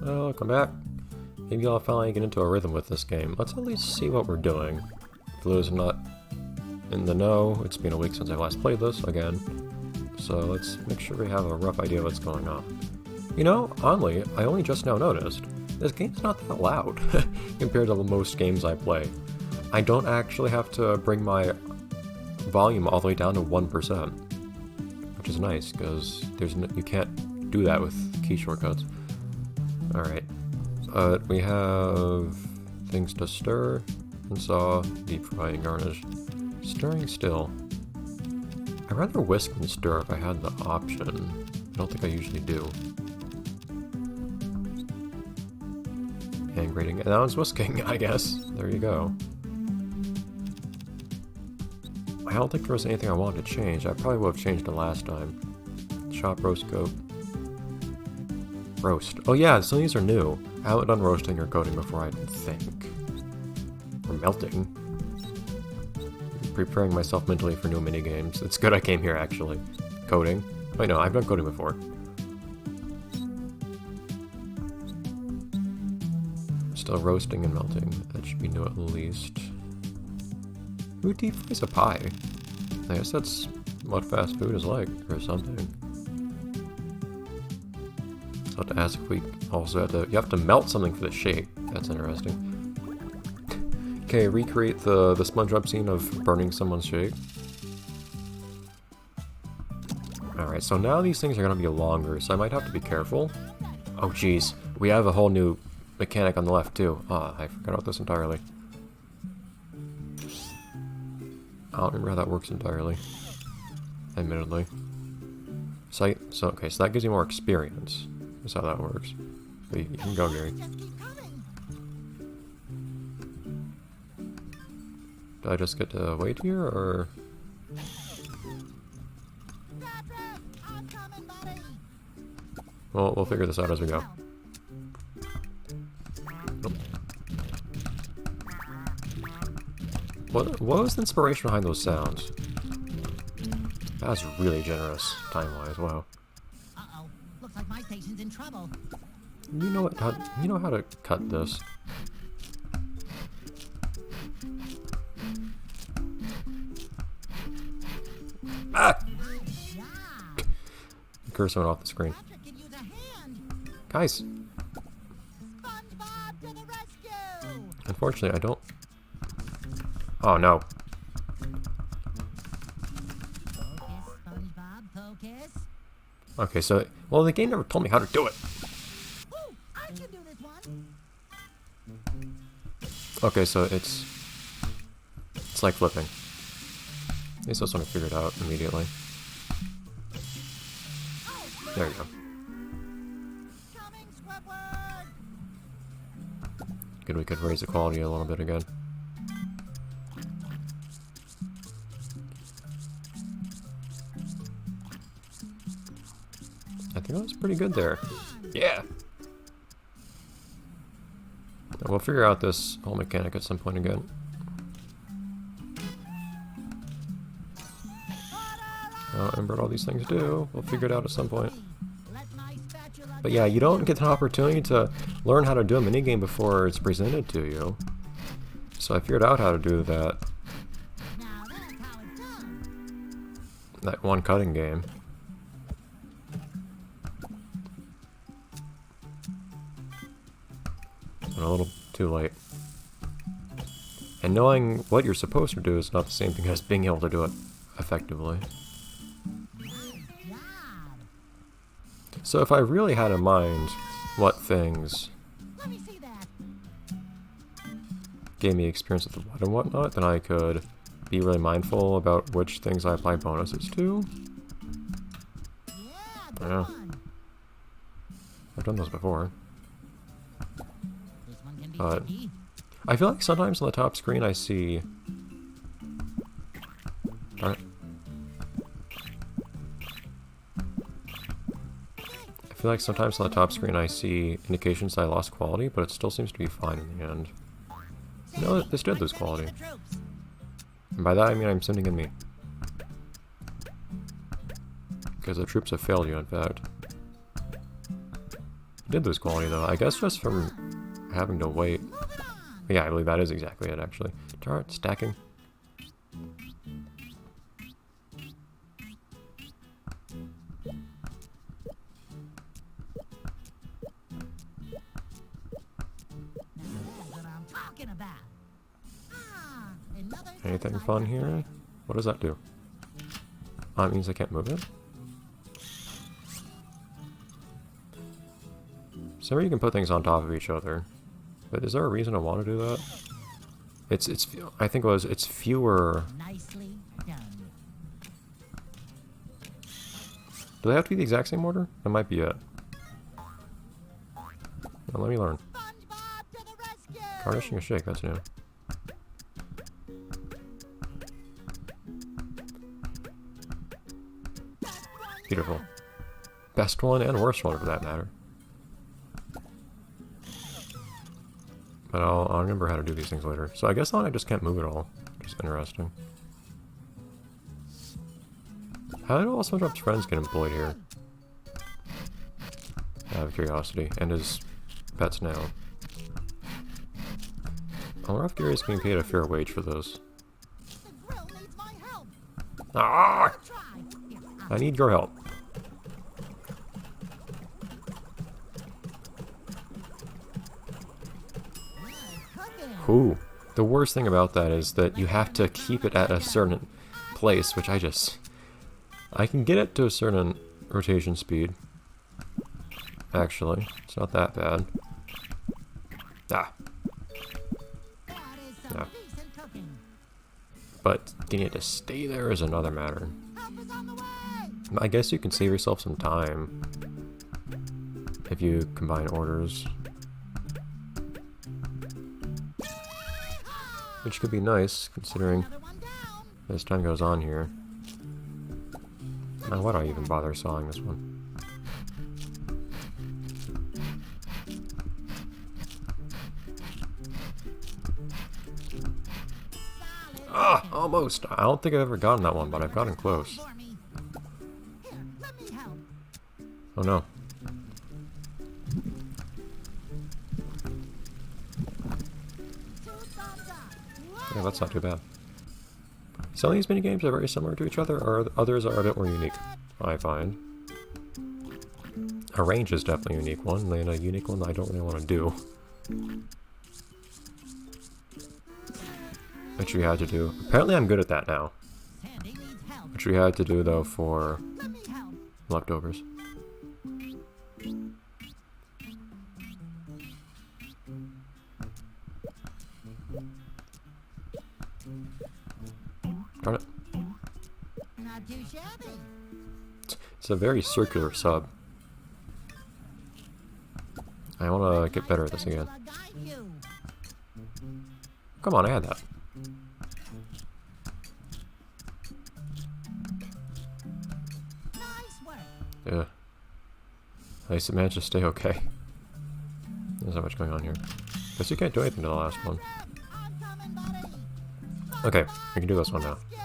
Welcome back. Maybe I'll finally get into a rhythm with this game. Let's at least see what we're doing. For those not in the know, it's been a week since I last played this again. So let's make sure we have a rough idea of what's going on. You know, oddly, I only just now noticed, this game's not that loud compared to most games I play. I don't actually have to bring my volume all the way down to 1%, which is nice, because you can't do that with key shortcuts. Alright, we have things to stir, and saw, deep fry and garnish. Stirring still. I'd rather whisk than stir if I had the option. I don't think I usually do. And grating, and now it's whisking, I guess. There you go. I don't think there was anything I wanted to change. I probably would have changed it last time. Chop, roast, goat. Roast. Oh yeah, some of these are new. I haven't done roasting or coating before, I think. Or melting. Preparing myself mentally for new minigames. It's good I came here, actually. Coating. Wait, no, I've done coating before. Still roasting and melting. That should be new at least. Who deep fries a pie? I guess that's what fast food is like, or something. So I have to ask if we also have to... You have to melt something for the shape. That's interesting. Okay, recreate the Spongebob scene of burning someone's shake. Alright, so now these things are going to be longer, so I might have to be careful. Oh jeez, we have a whole new mechanic on the left too. Ah, I forgot about this entirely. I don't remember how that works entirely, admittedly. So that gives you more experience. That's how that works. But you can go, Gary. Do I just get to wait here, or...? Well, we'll figure this out as we go. Nope. What was the inspiration behind those sounds? That was really generous, time-wise, wow. Uh-oh. Looks like my patient's in trouble. You know how to cut this. Ah! The cursor went off the screen. Guys! Spongebob to the rescue! Unfortunately, I don't... Oh, no. Focus, SpongeBob, focus. Okay, so... Well, the game never told me how to do it. Ooh, I can do this one. Okay, so it's like flipping. At least I was trying to figure it out immediately. There you go. Coming, Squidward! Good, we could raise the quality a little bit again. I think that was pretty good there. Yeah! We'll figure out this whole mechanic at some point again. And what all these things do, we'll figure it out at some point. But yeah, you don't get an opportunity to learn how to do a minigame before it's presented to you. So I figured out how to do that. That one cutting game. And a little too late. And knowing what you're supposed to do is not the same thing as being able to do it effectively. So if I really had in mind what things gave me experience with the wood and whatnot, then I could be really mindful about which things I apply bonuses to. Yeah. I've done those before. But I feel like sometimes on the top screen I see... Darn it. I feel like sometimes on the top screen I see indications that I lost quality, but it still seems to be fine in the end. No, this did lose quality. And by that I mean I'm sending in me. Because the troops have failed you, in fact. Did lose quality though. I guess just from having to wait. Moving on. Yeah, I believe that is exactly it actually. Alright, stacking. That's what I'm talking about. Ah, another Anything satisfied fun customer. here? What does that do? Oh, it means I can't move it? So you can put things on top of each other. But is there a reason I want to do that? I think it's fewer. Nicely done. Do they have to be the exact same order? That might be it. Now, let me learn. Spongebob to the rescue. Garnishing a shake, that's new. Beautiful. Best one and worst one for that matter. But I'll remember how to do these things later. So I guess I just can't move it all. Which is interesting. How did all SpongeBob's friends get employed here? Out of curiosity. And his pets now. I wonder if Gary's getting paid a fair wage for this. The grill needs my help. Ah! Try. Here, I need your help. cooking. Ooh. The worst thing about that is that you have to keep it at a certain place, which I can get it to a certain rotation speed. Actually, it's not that bad. Ah, That is some Yeah. decent cooking. but getting it to stay there is another matter. Help is on the way. I guess you can save yourself some time if you combine orders, which could be nice considering Another one down. as time goes on here. Now, why do I even bother sawing this one? Ah, almost. I don't think I've ever gotten that one, but I've gotten close. For me. Here, let me help. Oh no. 2 thumbs up. Yeah, that's not too bad. Some of these minigames are very similar to each other, or others are a bit more unique, I find. A range is definitely a unique one, and a unique one that I don't really want to do. Which we had to do. Apparently I'm good at that now. Sandy needs help. Which we had to do, though, for Let me help. leftovers. Darn it. Not too shabby. It's a very circular sub. I want to get better at this again. Shall I guide you? Come on, I had that. Nice work. Yeah. At least it managed to stay okay. There's not much going on here. Guess you can't do anything to the last one. I'm coming, buddy. Okay, we can do this one now. Rescue.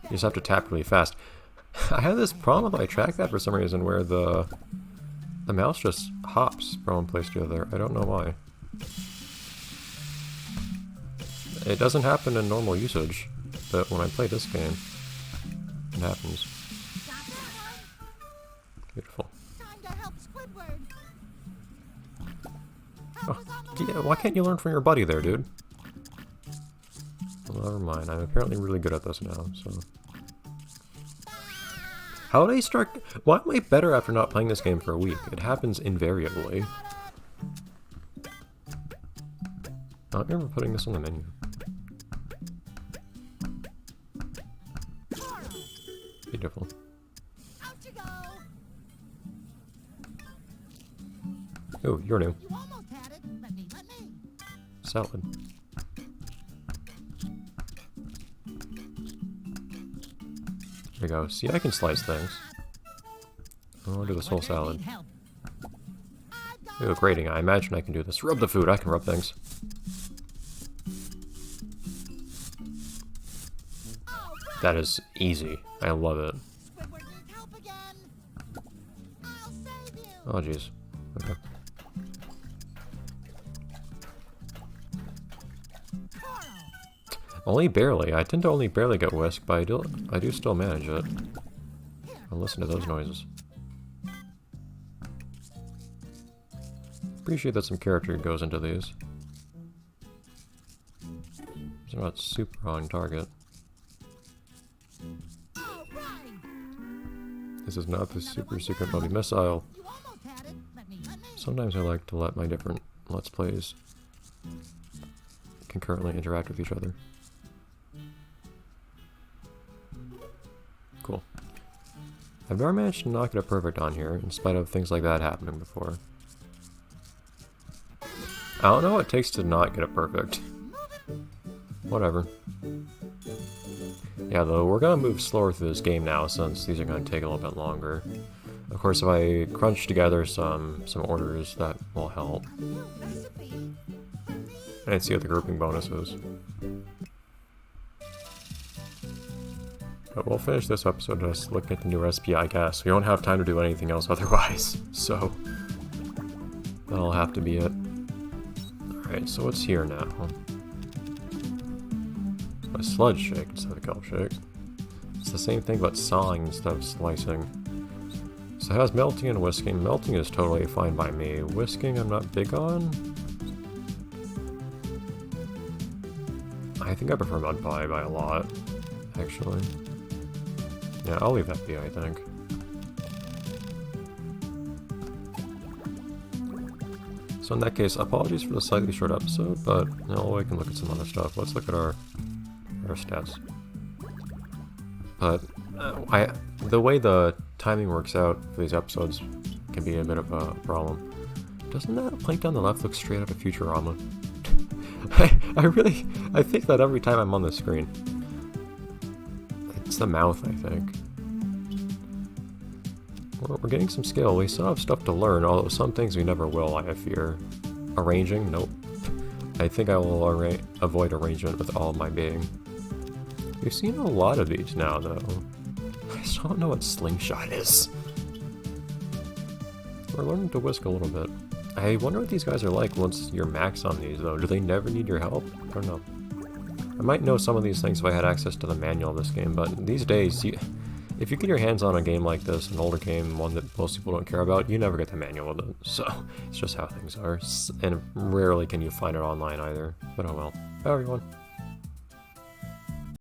You just have to tap really fast. I have this problem if I track that for some reason where the mouse just hops from one place to the other. I don't know why. It doesn't happen in normal usage, but when I play this game, it happens. Got that one? Beautiful. Time to help Squidward. Oh, Help is on the way. why can't you learn from your buddy there, dude? Well, never mind. I'm apparently really good at this now, so... How did I start... Why am I better after not playing this game for a week? It happens invariably. I don't remember putting this on the menu. Beautiful. Out you go. Oh, you're new. You almost had it. Let me. Salad. There we go. See, I can slice things. I'll do this whole salad. Need help. Ooh, grating. I imagine I can do this. Rub the food. I can rub things. All That is easy. I love it. Squidward needs help again. I'll save you. Oh, jeez. Okay. Coral. Only barely. I tend to only barely get whisked, but I do still manage it. And listen to those noises. Appreciate that some character goes into these. They're not super on target. All right. This is not the super secret Moby missile. You almost had it. Let me. Sometimes I like to let my different Let's Plays concurrently interact with each other. Cool. I've never managed to knock it up perfect on here, in spite of things like that happening before. I don't know what it takes to not get it perfect. Whatever. Yeah, though, we're gonna move slower through this game now, since these are gonna take a little bit longer. Of course, if I crunch together some orders, that will help. And see what the grouping bonus is. But we'll finish this episode just looking at the new recipe, I guess. We don't have time to do anything else otherwise, so that'll have to be it. Alright, so what's here now? A sludge shake instead of a kelp shake. It's the same thing but sawing instead of slicing. So it has melting and whisking. Melting is totally fine by me. Whisking I'm not big on. I think I prefer mud pie by a lot, actually. Yeah, I'll leave that be, I think. So in that case, apologies for the slightly short episode, but no, we can look at some other stuff. Let's look at our stats. But the way the timing works out for these episodes can be a bit of a problem. Doesn't that plank down the left look straight out of Futurama? I think that every time I'm on the screen. It's the mouth, I think. We're getting some skill. We still have stuff to learn, although some things we never will, I fear. Arranging? Nope. I think I will avoid arrangement with all of my being. We've seen a lot of these now, though. I still don't know what slingshot is. We're learning to whisk a little bit. I wonder what these guys are like once you're max on these, though. Do they never need your help? I don't know. I might know some of these things if I had access to the manual of this game, but these days, if you get your hands on a game like this, an older game, one that most people don't care about, you never get the manual with it. So, it's just how things are. And rarely can you find it online either. But oh well. Bye everyone.